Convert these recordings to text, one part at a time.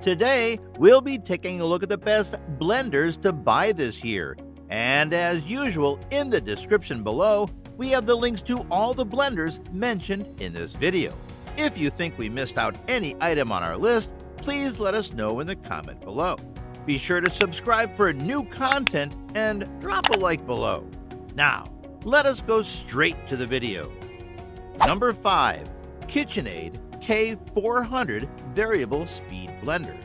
Today, we'll be taking a look at the best blenders to buy this year. And as usual, in the description below, we have the links to all the blenders mentioned in this video. If you think we missed out any item on our list, please let us know in the comment below. Be sure to subscribe for new content and drop a like below. Now, let us go straight to the video. Number 5. KitchenAid K400 Variable Speed Blender.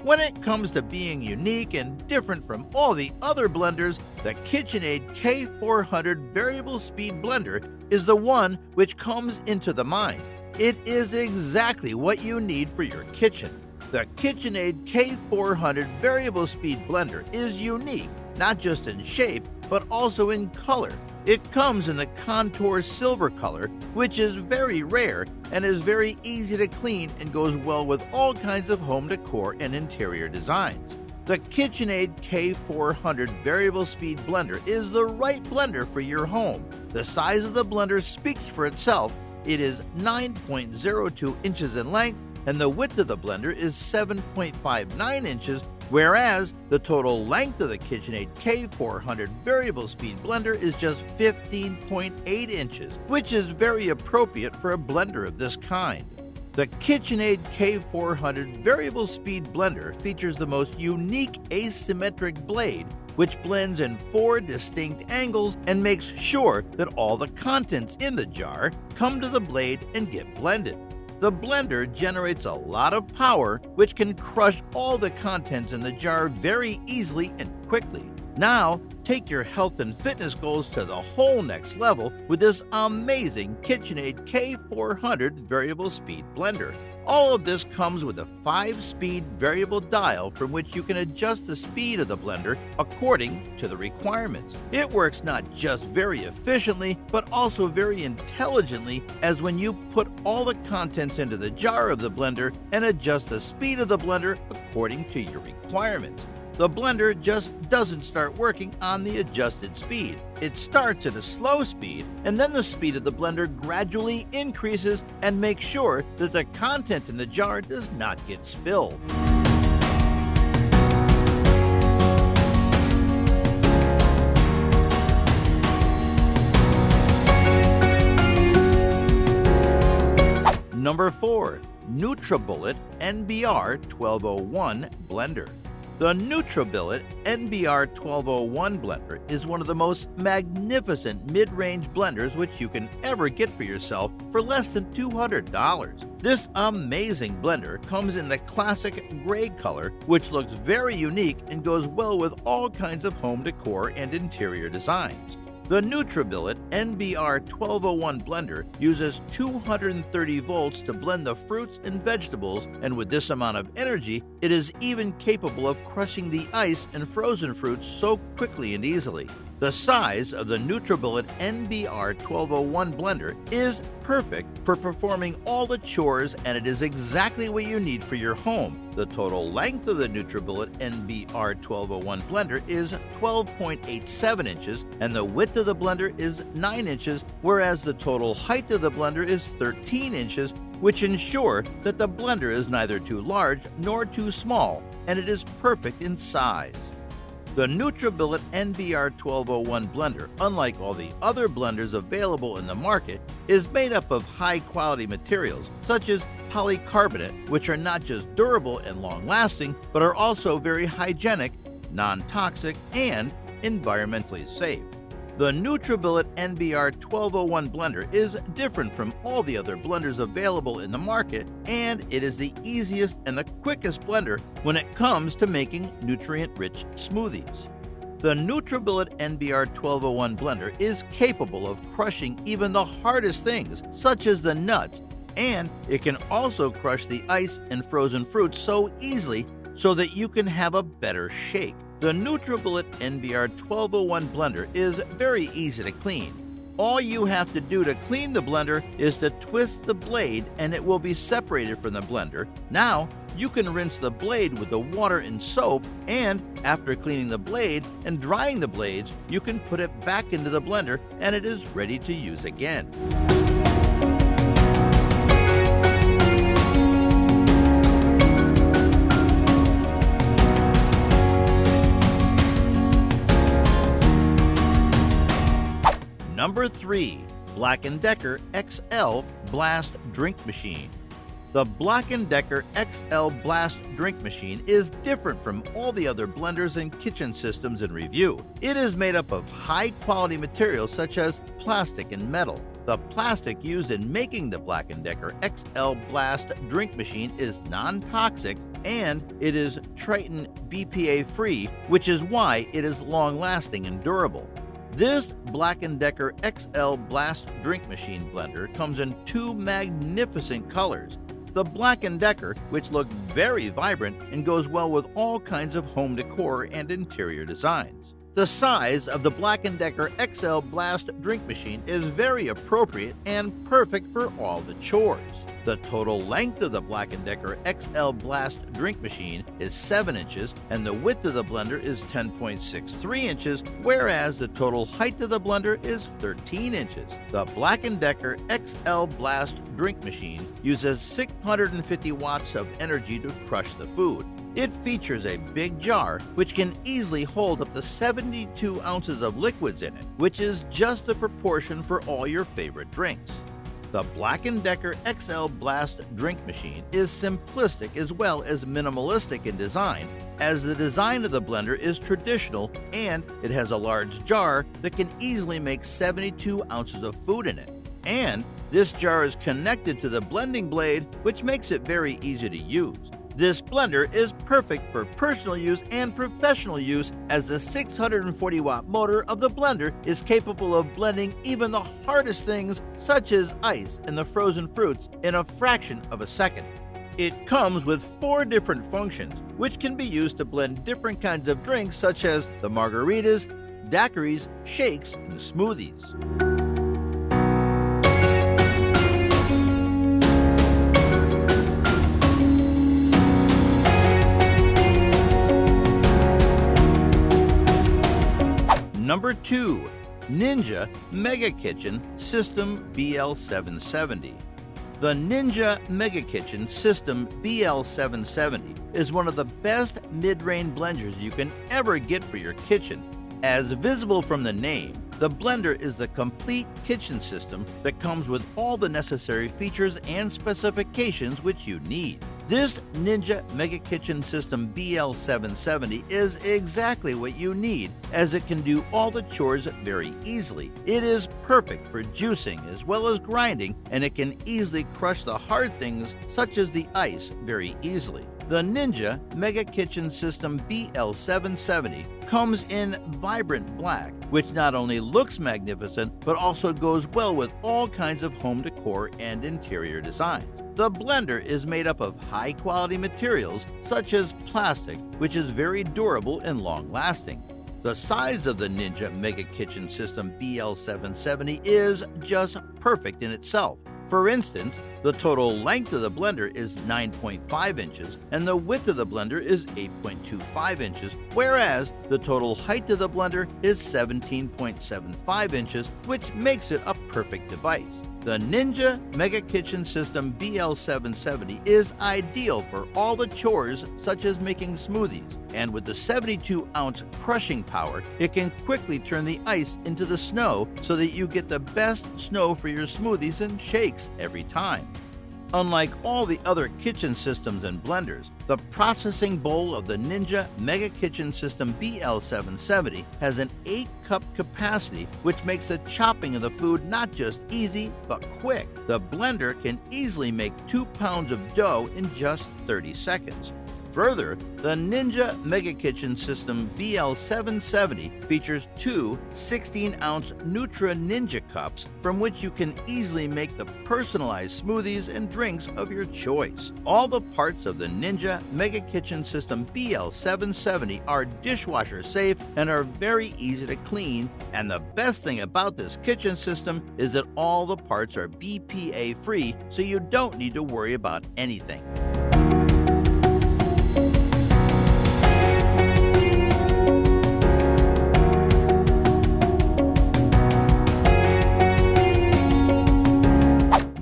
When it comes to being unique and different from all the other blenders, the KitchenAid K400 Variable Speed Blender is the one which comes into the mind. It is exactly what you need for your kitchen. The KitchenAid K400 Variable Speed Blender is unique, not just in shape, but also in color. It comes in the contour silver color, which is very rare and is very easy to clean and goes well with all kinds of home decor and interior designs. The KitchenAid K400 Variable Speed Blender is the right blender for your home. The size of the blender speaks for itself. It is 9.02 inches in length, and the width of the blender is 7.59 inches, whereas the total length of the KitchenAid K400 Variable Speed Blender is just 15.8 inches, which is very appropriate for a blender of this kind. The KitchenAid K400 Variable Speed Blender features the most unique asymmetric blade, which blends in 4 distinct angles and makes sure that all the contents in the jar come to the blade and get blended. The blender generates a lot of power, which can crush all the contents in the jar very easily and quickly. Now, take your health and fitness goals to the whole next level with this amazing KitchenAid K400 Variable Speed Blender. All of this comes with a 5-speed variable dial from which you can adjust the speed of the blender according to the requirements. It works not just very efficiently, but also very intelligently, as when you put all the contents into the jar of the blender and adjust the speed of the blender according to your requirements. The blender just doesn't start working on the adjusted speed. It starts at a slow speed, and then the speed of the blender gradually increases and makes sure that the content in the jar does not get spilled. Number 4. NutriBullet NBR1201 Blender. The NutriBullet NBR1201 blender is one of the most magnificent mid-range blenders which you can ever get for yourself for less than $200. This amazing blender comes in the classic gray color, which looks very unique and goes well with all kinds of home decor and interior designs. The NutriBullet NBR1201 blender uses 230 volts to blend the fruits and vegetables, and with this amount of energy, it is even capable of crushing the ice and frozen fruits so quickly and easily. The size of the NutriBullet NBR1201 blender is perfect for performing all the chores, and it is exactly what you need for your home. The total length of the NutriBullet NBR1201 blender is 12.87 inches, and the width of the blender is 9 inches, whereas the total height of the blender is 13 inches, which ensure that the blender is neither too large nor too small, and it is perfect in size. The NutriBullet NBR1201 blender, unlike all the other blenders available in the market, is made up of high-quality materials such as polycarbonate, which are not just durable and long-lasting, but are also very hygienic, non-toxic, and environmentally safe. The NutriBullet NBR1201 blender is different from all the other blenders available in the market, and it is the easiest and the quickest blender when it comes to making nutrient-rich smoothies. The NutriBullet NBR1201 blender is capable of crushing even the hardest things, such as the nuts, and it can also crush the ice and frozen fruits so easily so that you can have a better shake. The NutriBullet NBR1201 blender is very easy to clean. All you have to do to clean the blender is to twist the blade and it will be separated from the blender. Now, you can rinse the blade with the water and soap, and after cleaning the blade and drying the blades, you can put it back into the blender and it is ready to use again. Number 3. BLACKDECKER XL Blast Drink Machine. The BLACKDECKER XL Blast Drink Machine is different from all the other blenders and kitchen systems in review. It is made up of high-quality materials such as plastic and metal. The plastic used in making the BLACKDECKER XL Blast Drink Machine is non-toxic, and it is Triton BPA-free, which is why it is long-lasting and durable. This BLACKDECKER XL Blast Drink Machine blender comes in 2 magnificent colors. The BLACKDECKER, which looks very vibrant and goes well with all kinds of home decor and interior designs. The size of the BLACKDECKER XL Blast Drink Machine is very appropriate and perfect for all the chores. The total length of the BLACKDECKER XL Blast Drink Machine is 7 inches and the width of the blender is 10.63 inches, whereas the total height of the blender is 13 inches. The BLACKDECKER XL Blast Drink Machine uses 650 watts of energy to crush the food. It features a big jar which can easily hold up to 72 ounces of liquids in it, which is just the proportion for all your favorite drinks. The BLACKDECKER XL Blast Drink Machine is simplistic as well as minimalistic in design, as the design of the blender is traditional and it has a large jar that can easily make 72 ounces of food in it. And this jar is connected to the blending blade, which makes it very easy to use. This blender is perfect for personal use and professional use, as the 640-watt motor of the blender is capable of blending even the hardest things such as ice and the frozen fruits in a fraction of a second. It comes with 4 different functions, which can be used to blend different kinds of drinks such as the margaritas, daiquiris, shakes, and smoothies. Number 2. Ninja Mega Kitchen System BL770. The Ninja Mega Kitchen System BL770 is one of the best mid-range blenders you can ever get for your kitchen. As visible from the name, the blender is the complete kitchen system that comes with all the necessary features and specifications which you need. This Ninja Mega Kitchen System BL770 is exactly what you need, as it can do all the chores very easily. It is perfect for juicing as well as grinding, and it can easily crush the hard things such as the ice very easily. The Ninja Mega Kitchen System BL770 comes in vibrant black, which not only looks magnificent, but also goes well with all kinds of home decor and interior designs. The blender is made up of high-quality materials such as plastic, which is very durable and long-lasting. The size of the Ninja Mega Kitchen System BL770 is just perfect in itself. For instance, the total length of the blender is 9.5 inches and the width of the blender is 8.25 inches, whereas the total height of the blender is 17.75 inches, which makes it a perfect device. The Ninja Mega Kitchen System BL770 is ideal for all the chores such as making smoothies, and with the 72-ounce crushing power, it can quickly turn the ice into the snow so that you get the best snow for your smoothies and shakes every time. Unlike all the other kitchen systems and blenders, the processing bowl of the Ninja Mega Kitchen System BL770 has an 8-cup capacity, which makes the chopping of the food not just easy, but quick. The blender can easily make 2 pounds of dough in just 30 seconds. Further, the Ninja Mega Kitchen System BL770 features 2 16-ounce Nutri Ninja cups from which you can easily make the personalized smoothies and drinks of your choice. All the parts of the Ninja Mega Kitchen System BL770 are dishwasher safe and are very easy to clean, and the best thing about this kitchen system is that all the parts are BPA free, so you don't need to worry about anything.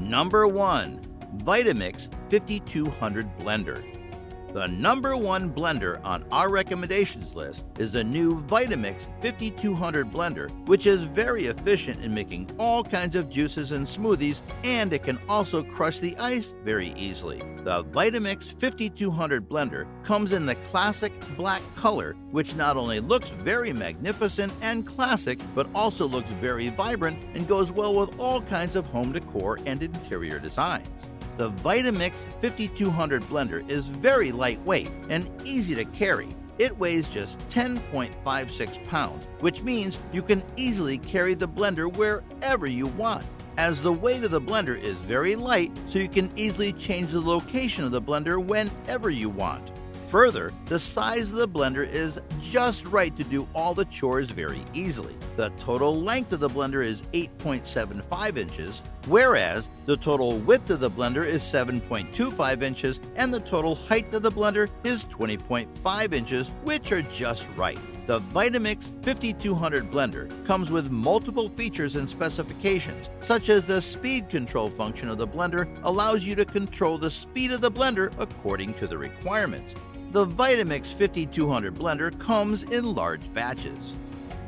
Number 1. Vitamix 5200 Blender. The #1 blender on our recommendations list is the new Vitamix 5200 blender, which is very efficient in making all kinds of juices and smoothies, and it can also crush the ice very easily. The Vitamix 5200 blender comes in the classic black color, which not only looks very magnificent and classic, but also looks very vibrant and goes well with all kinds of home decor and interior designs. The Vitamix 5200 blender is very lightweight and easy to carry. It weighs just 10.56 pounds, which means you can easily carry the blender wherever you want, as the weight of the blender is very light, so you can easily change the location of the blender whenever you want. Further, the size of the blender is just right to do all the chores very easily. The total length of the blender is 8.75 inches, whereas the total width of the blender is 7.25 inches, and the total height of the blender is 20.5 inches, which are just right. The Vitamix 5200 blender comes with multiple features and specifications, such as the speed control function of the blender allows you to control the speed of the blender according to the requirements. The Vitamix 5200 blender comes in large batches.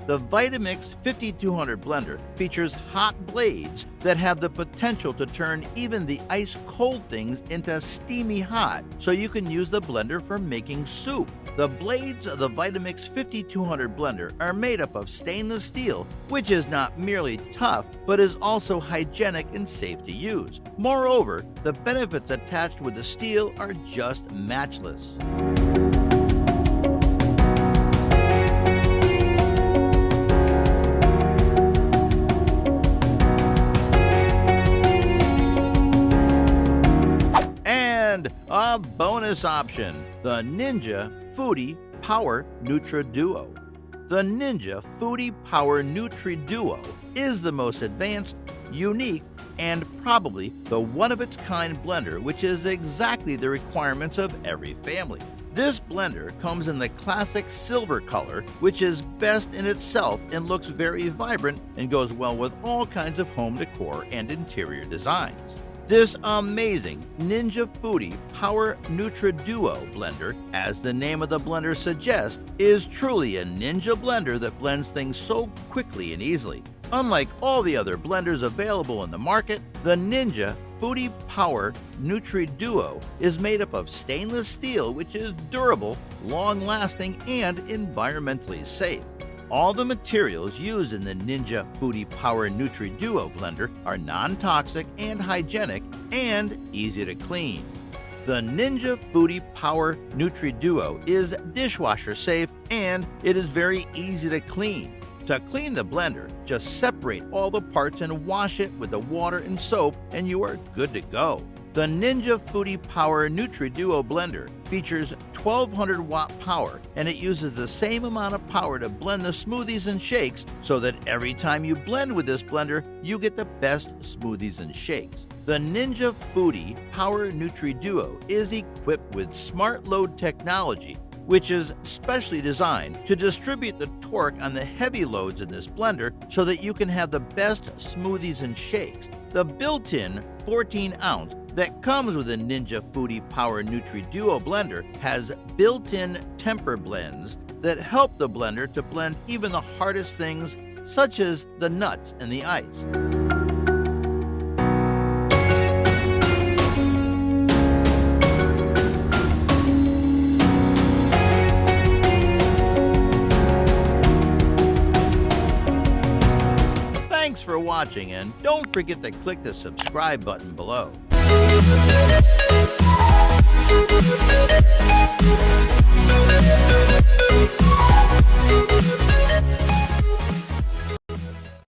The Vitamix 5200 blender features hot blades that have the potential to turn even the ice-cold things into steamy hot, so you can use the blender for making soup. The blades of the Vitamix 5200 blender are made up of stainless steel, which is not merely tough, but is also hygienic and safe to use. Moreover, the benefits attached with the steel are just matchless. And a bonus option, the Ninja Foodie Power Nutri Duo. The Ninja Foodie Power Nutri Duo is the most advanced, unique, and probably the one-of-its-kind blender, which is exactly the requirements of every family. This blender comes in the classic silver color, which is best in itself and looks very vibrant and goes well with all kinds of home decor and interior designs. This amazing Ninja Foodie Power Nutri Duo blender, as the name of the blender suggests, is truly a ninja blender that blends things so quickly and easily. Unlike all the other blenders available in the market, the Ninja Foodie Power Nutri Duo is made up of stainless steel, which is durable, long-lasting, and environmentally safe. All the materials used in the Ninja Foodie Power Nutri Duo blender are non-toxic and hygienic and easy to clean. The Ninja Foodie Power Nutri Duo is dishwasher safe and it is very easy to clean. To clean the blender, just separate all the parts and wash it with the water and soap and you are good to go. The Ninja Foodie Power Nutri Duo blender features 1200 watt power, and it uses the same amount of power to blend the smoothies and shakes, so that every time you blend with this blender, you get the best smoothies and shakes. The Ninja Foodie Power Nutri Duo is equipped with smart load technology, which is specially designed to distribute the torque on the heavy loads in this blender so that you can have the best smoothies and shakes. The built-in 14-ounce that comes with a Ninja Foodie Power Nutri Duo blender has built-in temper blends that help the blender to blend even the hardest things, such as the nuts and the ice. Thanks for watching, and don't forget to click the subscribe button below.